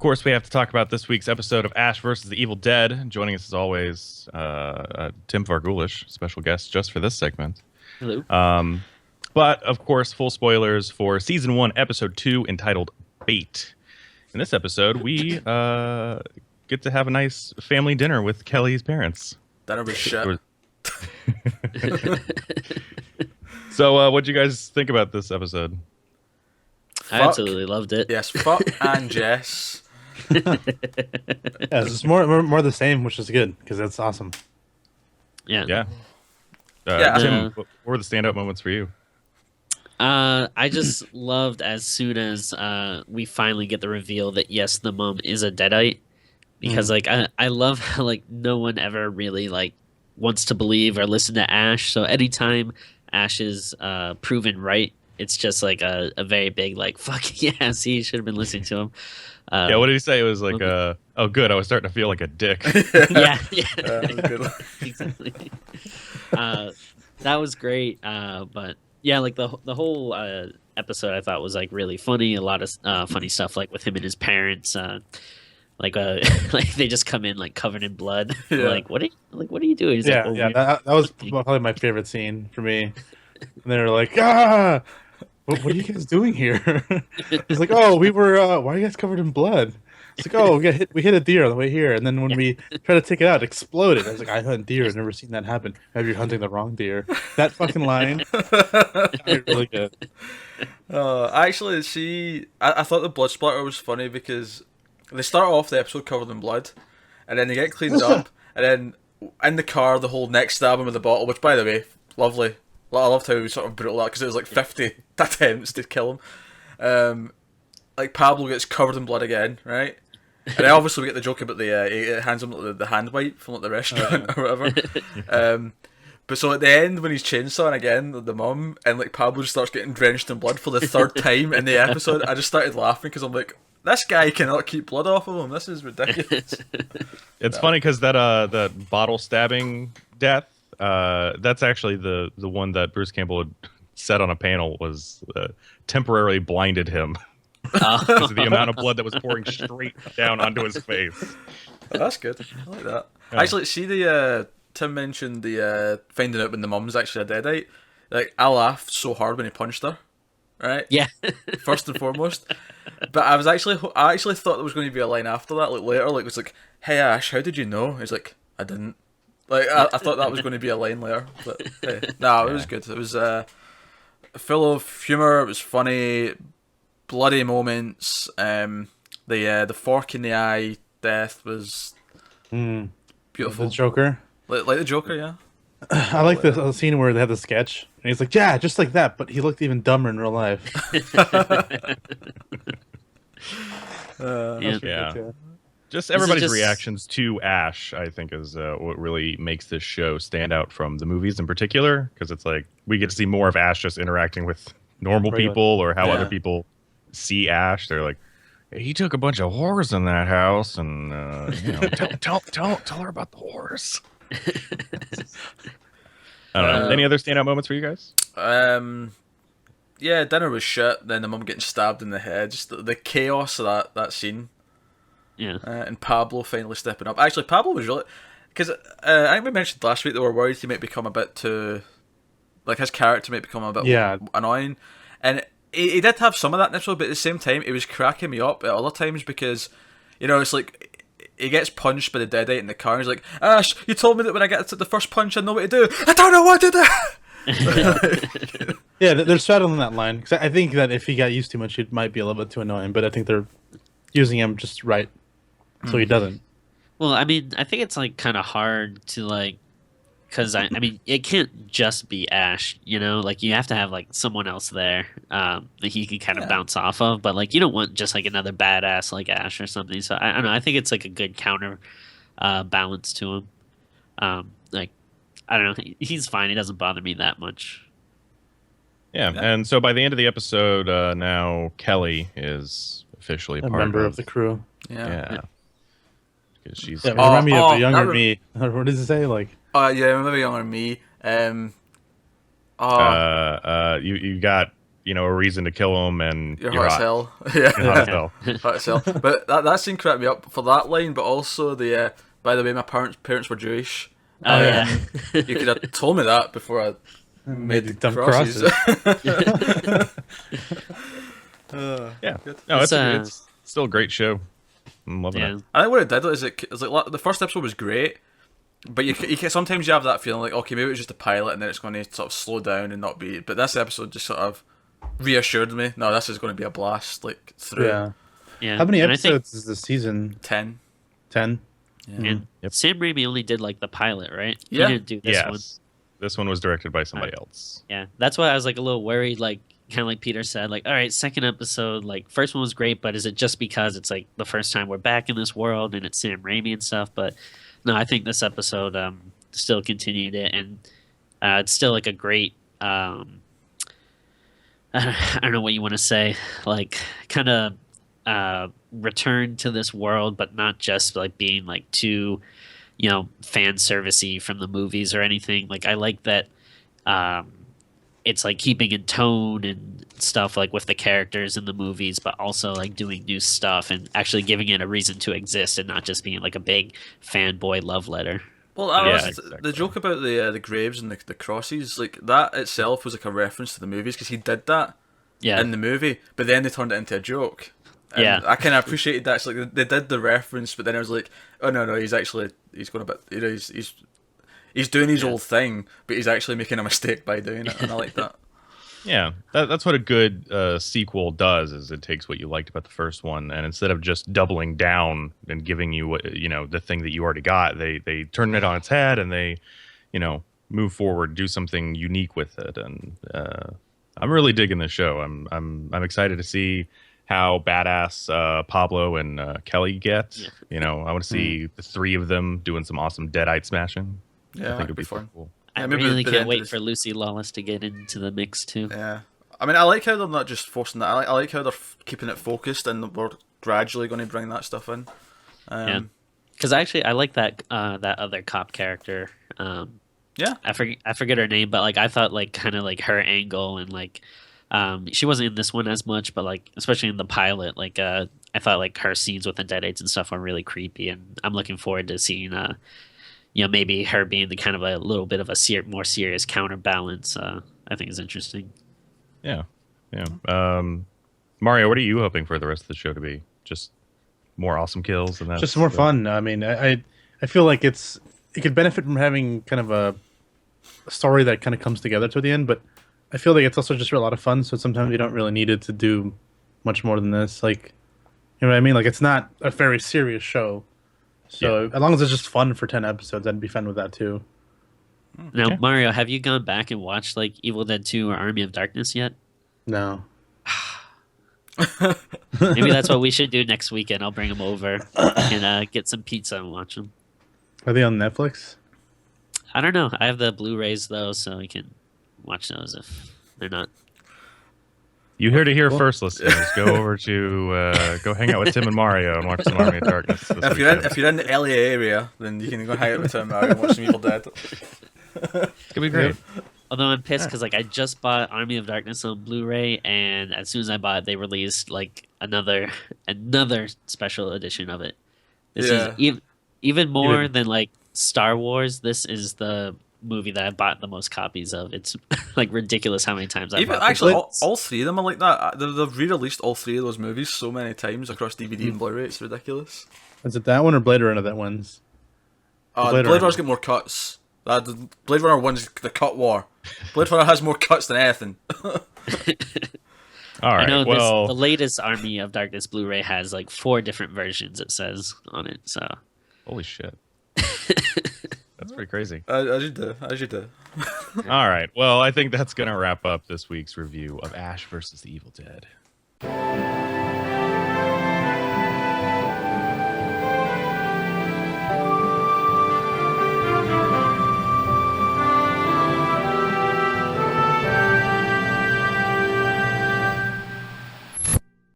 course, we have to talk about this week's episode of Ash versus the Evil Dead. Joining us as always, Tim Vargulish, special guest just for this segment. Hello. But of course, full spoilers for season 1, episode 2, entitled Bait. In this episode, we get to have a nice family dinner with Kelly's parents. That'll be shit. So, what'd you guys think about this episode? I absolutely loved it. Yes, fuck and Jess. Yeah, it's more the same, which is good because that's awesome. Yeah. Yeah. Yeah. Tim, what were the standout moments for you? I just loved as soon as we finally get the reveal that yes, the mom is a Deadite, because like I love how like no one ever really like wants to believe or listen to Ash. So anytime Ash is proven right, it's just like a very big like fuck yeah, see, you should have been listening to him. Yeah, what did he say? It was like, oh, good. I was starting to feel like a dick. Yeah, Good. exactly. That was great. But yeah, like the whole episode I thought was like really funny. A lot of funny stuff like with him and his parents. Like like they just come in like covered in blood. Yeah. Like what are you doing? He's Yeah, like, yeah, that was probably my favorite scene for me. And they were like, what are you guys doing here? He's like, oh, we were. Why are you guys covered in blood? It's like, oh, we hit a deer on the way here, and then when we try to take it out, it exploded. I was like, I hunt deer. I've never seen that happen. Maybe you're hunting the wrong deer. That fucking line, really good. Actually, I thought the blood splatter was funny because they start off the episode covered in blood, and then they get cleaned up, and then in the car, the whole neck stab him with the bottle, which, by the way, lovely. I loved how he was sort of brutal that because it was like 50 attempts to kill him. Like Pablo gets covered in blood again, right? And then obviously we get the joke about the he hands him like, the hand wipe from like the restaurant or whatever. But so at the end when he's chainsawing again the mum and like Pablo just starts getting drenched in blood for the third time in the episode, I just started laughing because I'm like, this guy cannot keep blood off of him. This is ridiculous. It's funny because that bottle stabbing death, that's actually the one that Bruce Campbell had said on a panel was temporarily blinded him because of the amount of blood that was pouring straight down onto his face. Oh, that's good. I like that. Yeah. Actually, see the Tim mentioned the finding out when the mum's actually a deadite. Like I laughed so hard when he punched her. Right? yeah. First and foremost. But I actually thought there was going to be a line after that, like later, like it was like, "Hey Ash, how did you know?" He's like, "I didn't." Like I thought that was going to be a line later, but hey, no, it was good. It was full of humor. It was funny, bloody moments. The fork in the eye death was beautiful. The Joker. Like the Joker, yeah. I like the scene where they have the sketch, and he's like, "Yeah, just like that," but he looked even dumber in real life. Yeah. Yeah. Just everybody's just- reactions to Ash, I think, is what really makes this show stand out from the movies in particular. Because it's like we get to see more of Ash just interacting with normal Right. people or how Yeah. other people see Ash. They're like, "Hey, he took a bunch of whores in that house, and you know, tell her about the whores." I don't know. Any other standout moments for you guys? Yeah, dinner was shit. Then the mum getting stabbed in the head. Just the chaos of that scene. Yeah. And Pablo finally stepping up. Actually, Pablo was really... Because I think we mentioned last week that we were worried he might become a bit too... Like, his character might become a bit annoying. And he did have some of that in this episode, but at the same time, he was cracking me up at other times because, you know, it's like... He gets punched by the deadite in the car. And he's like, "Ash, you told me that when I get to the first punch, I know what to do. I don't know what to do!" Yeah, they're straddling that line because I think that if he got used too much, it might be a little bit too annoying. But I think they're using him just right, so he doesn't. Well, I mean, I think it's like kind of hard to like, because I mean, it can't just be Ash, you know. Like you have to have like someone else there that he can kind of bounce off of. But like you don't want just like another badass like Ash or something. So I don't know. I think it's like a good counter balance to him. Like I don't know. He's fine. He doesn't bother me that much. Yeah, and so by the end of the episode, now Kelly is officially A part member of the crew. Yeah. Because she's... Yeah, remind me of the younger that me. What does it say? Like, Yeah, maybe younger me. you got a reason to kill him, and You're you're hot as hot. hell. Yeah. You're hot as hell. Hot as hell. But that scene cracked me up for that line, but also the by the way, my parents were Jewish. Oh yeah. You could have told me that before I made the dumb crosses. Yeah. No, It's, it's still a great show. I'm loving Yeah. it. I think what it did is it was like the first episode was great, but you sometimes you have that feeling like, okay, maybe it was just a pilot and then it's going to sort of slow down and not be. But this episode just sort of reassured me. No, this is going to be a blast. Like through Yeah. Yeah. How many And I think- episodes is the season? 10. 10. And Yep. Sam Raimi only did like the pilot, right? Yeah. He didn't do this Yes. one. This one was directed by somebody else. Yeah, that's why I was like a little worried, like kind of like Peter said, like, all right, second episode, like first one was great, but is it just because it's like the first time we're back in this world and it's Sam Raimi and stuff? But no, I think this episode still continued it, and it's still like a great I don't know what you want to say, like kind of return to this world, but not just like being like too fan servicey from the movies or anything. Like I like that it's like keeping in tone and stuff like with the characters in the movies, but also like doing new stuff and actually giving it a reason to exist and not just being like a big fanboy love letter. Well, Yeah, the exactly. joke about the graves and the crosses, like that itself was like a reference to the movies because he did that Yeah. in the movie, but then they turned it into a joke. And Yeah. I kind of appreciated that. It's like they did the reference, but then I was like, oh no, he's going a bit. He's doing his old thing, but he's actually making a mistake by doing it, and I like that. Yeah, that's what a good sequel does. Is it takes what you liked about the first one, and instead of just doubling down and giving you what the thing that you already got, they turn it on its head and they, move forward, do something unique with it. And I'm really digging this show. I'm excited to see how badass Pablo and Kelly get. Yeah. I want to see the three of them doing some awesome Deadite smashing. Yeah, I think it'd it'd be be fun. cool. I Yeah, maybe really by the can't end of wait this- for Lucy Lawless to get into the mix too. Yeah, I mean, I like how they're not just forcing that. I like how they're keeping it focused, and we're gradually going to bring that stuff in. Yeah. Because actually, I like that that other cop character. Yeah. I forget her name, but like I thought like kind of like her angle and like she wasn't in this one as much, but like especially in the pilot, like I thought like her scenes with the Deadites and stuff were really creepy, and I'm looking forward to seeing maybe her being the kind of a little bit of a more serious counterbalance. I think is interesting. Yeah. Mario, what are you hoping for the rest of the show to be? Just more awesome kills and that. Just more fun. I mean, I feel like it could benefit from having kind of a story that kind of comes together to the end, but I feel like it's also just a lot of fun. So sometimes you don't really need it to do much more than this. Like, you know what I mean? Like, it's not a very serious show. So as long as it's just fun for 10 episodes, I'd be fine with that too. Now, Yeah. Mario, have you gone back and watched like Evil Dead 2 or Army of Darkness yet? No. Maybe that's what we should do next weekend. I'll bring them over and get some pizza and watch them. Are they on Netflix? I don't know. I have the Blu-rays though, so we can watch those if they're not. You heard it here Cool. first, listeners. Go over to go hang out with Tim and Mario and watch some Army of Darkness. This weekend. If you're in the LA area, then you can go hang out with Tim and watch some Evil Dead. It's gonna be great. Although I'm pissed because like I just bought Army of Darkness on Blu-ray, and as soon as I bought it, they released like another special edition of it. This Yeah. is even more than like Star Wars. This is the movie that I bought the most copies of. It's like ridiculous how many times I Even bought actually, this. all three of them are like that. They've re-released all three of those movies so many times across DVD and Blu-ray. It's ridiculous. Is it that one or Blade Runner that wins? Blade Blade Runner. Runner's got more cuts. The Blade Runner wins the cut war. Blade Runner has more cuts than anything. All I right. know Well, the latest Army of Darkness Blu-ray has like 4 different versions. It says on it, so holy shit. That's pretty crazy. As you do. All right. Well, I think that's gonna wrap up this week's review of Ash versus the Evil Dead.